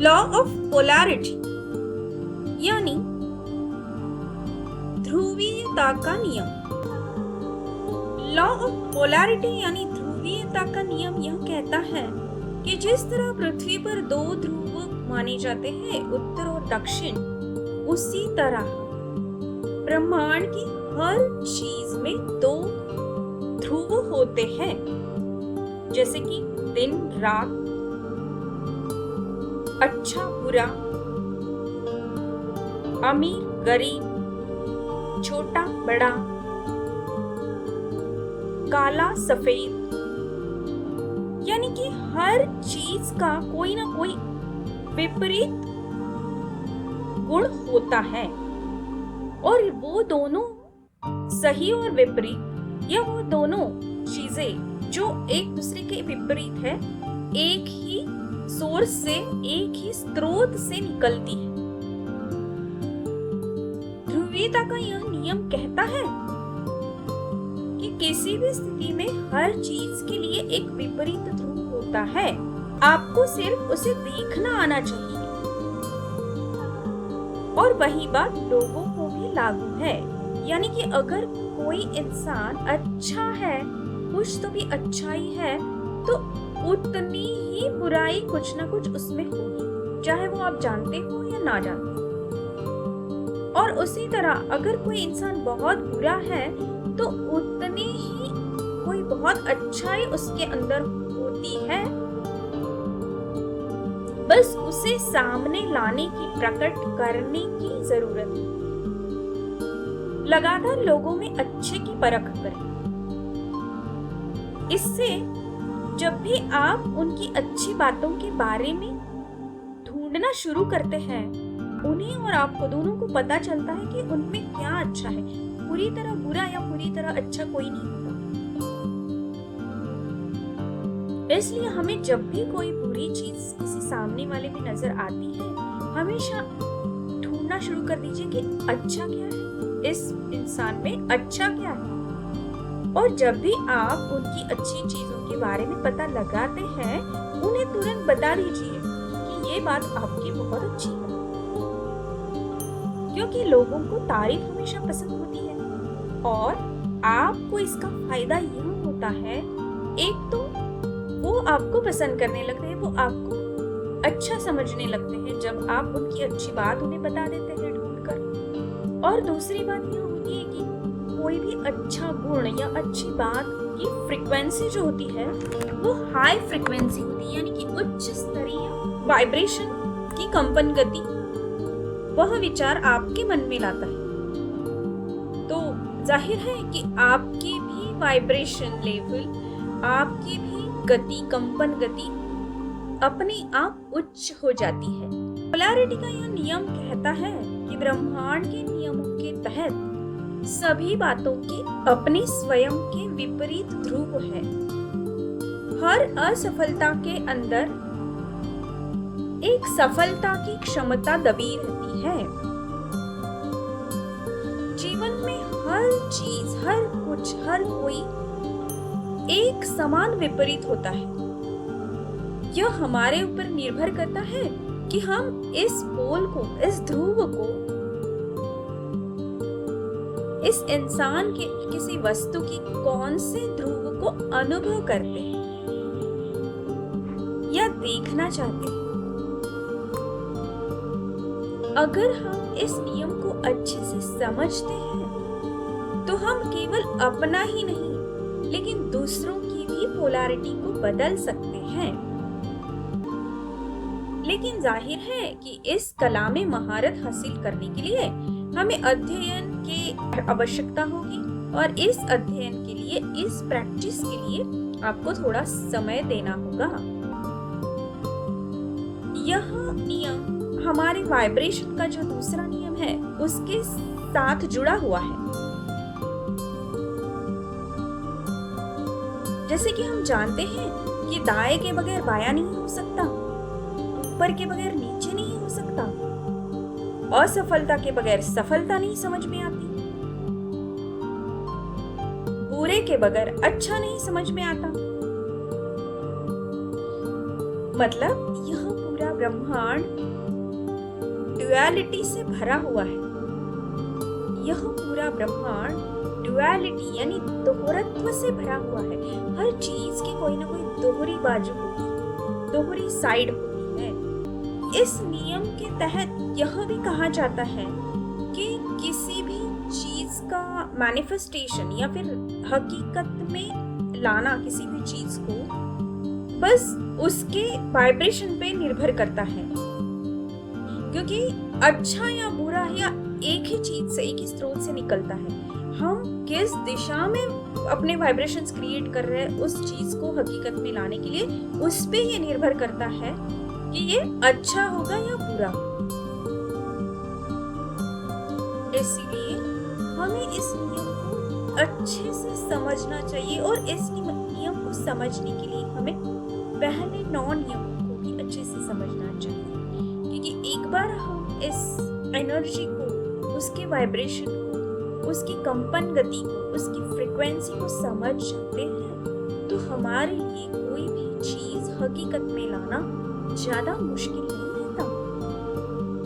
Law of polarity यानी ध्रुवीयता का नियम। लॉ ऑफ पोलैरिटी यानी ध्रुवीयता का नियम यह कहता है कि जिस तरह पृथ्वी पर दो ध्रुव माने जाते हैं, उत्तर और दक्षिण, उसी तरह ब्रह्मांड की हर चीज में दो ध्रुव होते हैं, जैसे कि दिन रात, अच्छा बुरा, अमीर गरीब, छोटा बड़ा, काला सफेद, यानी कि हर चीज का कोई ना कोई विपरीत गुण होता है, और वो दोनों सही और विपरीत, या वो दोनों चीजें जो एक दूसरे के विपरीत है, एक ही सोर्स से, एक ही स्रोत से निकलती है। ध्रुवीयता का यह नियम कहता है कि किसी भी स्थिति में हर चीज के लिए एक विपरीत ध्रुव होता है, आपको सिर्फ उसे देखना आना चाहिए। और वही बात लोगों को भी लागू है, यानी कि अगर कोई इंसान अच्छा है, कुछ तो भी अच्छाई है, तो उतनी ही बुराई कुछ ना कुछ उसमें होगी, चाहे वो आप जानते हो या ना जानते हो। और उसी तरह अगर कोई इंसान बहुत बुरा है, तो उतनी ही कोई बहुत अच्छाई उसके अंदर होती है, बस उसे सामने लाने की, प्रकट करने की जरूरत है। लगातार लोगों में अच्छे की परख करें। इससे जब भी आप उनकी अच्छी बातों के बारे में ढूंढना शुरू करते हैं, उन्हें और आपको दोनों को पता चलता है कि उनमें क्या अच्छा है। पूरी तरह बुरा या पूरी तरह अच्छा कोई नहीं होता। इसलिए हमें जब भी कोई बुरी चीज किसी सामने वाले में नजर आती है, हमेशा ढूंढना शुरू कर दीजिए कि अच्छा क्या है, इस इंसान में अच्छा क्या है। और जब भी आप उनकी अच्छी चीजों के बारे में पता लगाते हैं, उन्हें तुरंत बता दीजिए कि ये बात आपकी बहुत अच्छी है, क्योंकि लोगों को तारीफ हमेशा पसंद होती है, और आपको इसका फायदा यह होता है, एक तो वो आपको पसंद करने लगते हैं, वो आपको अच्छा समझने लगते हैं जब आप उनकी अच्छी बात उन्हें बता देते हैं ढूंढकर। और दूसरी बात यह होती है कि कोई भी अच्छा गुण या अच्छी बात की फ्रीक्वेंसी जो होती है, वो हाई फ्रीक्वेंसी होती है, यानी कि उच्च स्तरीय वाइब्रेशन की कंपन गति वह विचार आपके मन में लाता है। तो जाहिर है कि आपकी भी वाइब्रेशन लेवल, आपकी भी गति, कंपन गति अपने आप उच्च हो जाती है। पोलैरिटी का यह नियम कहता है कि ब्रह्मांड के नियमों के तहत सभी बातों के अपने स्वयं के विपरीत ध्रुव है। हर असफलता के अंदर एक सफलता की क्षमता दबी रहती है। जीवन में हर चीज, हर कुछ, हर कोई एक समान विपरीत होता है। यह हमारे ऊपर निर्भर करता है कि हम इस पोल को, इस ध्रुव को, इस इंसान के, किसी वस्तु की कौन से ध्रुव को अनुभव करते हैं या देखना चाहते हैं। अगर हम इस नियम को अच्छे से समझते हैं, तो हम केवल अपना ही नहीं, लेकिन दूसरों की भी पोलैरिटी को बदल सकते हैं। लेकिन जाहिर है कि इस कला में महारत हासिल करने के लिए हमें अध्ययन की आवश्यकता होगी, और इस अध्ययन के लिए, इस प्रैक्टिस के लिए आपको थोड़ा समय देना होगा। यह नियम हमारे वाइब्रेशन का जो दूसरा नियम है, उसके साथ जुड़ा हुआ है। जैसे कि हम जानते हैं कि दाएं के बगैर बायां नहीं हो सकता, ऊपर के बगैर नीचे नहीं हो सकता, असफलता के बगैर सफलता नहीं समझ में आती, बुरे के बगैर अच्छा नहीं समझ में आता। मतलब यह पूरा ब्रह्मांड ड्युअलिटी से भरा हुआ है। यह पूरा ब्रह्मांड ड्युअलिटी यानी दोहरत्व से भरा हुआ है। हर चीज की कोई ना कोई दोहरी बाजू होती है, दोहरी साइड होती है। इस नियम के तहत यह भी कहा जाता है कि किसी भी चीज का मैनिफेस्टेशन या फिर हकीकत में लाना किसी भी चीज को बस उसके वाइब्रेशन पे निर्भर करता है, क्योंकि अच्छा या बुरा या एक ही चीज से, एक ही स्रोत से निकलता है। हम किस दिशा में अपने वाइब्रेशंस क्रिएट कर रहे हैं उस चीज को हकीकत में लाने के लिए, उस पे ये निर्भर करता है कि ये अच्छा होगा या बुरा। इसलिए हमें इस नियम को अच्छे से समझना चाहिए, और इस नियम को समझने के लिए हमें पहले 9 नियमों को भी अच्छे से समझना चाहिए, क्योंकि एक बार हम इस एनर्जी को, उसके वाइब्रेशन को, उसकी कंपन गति को, उसकी फ्रीक्वेंसी को समझ जाते हैं तो हमारे लिए कोई भी चीज हकीकत में लाना ज्यादा मुश्किल नहीं।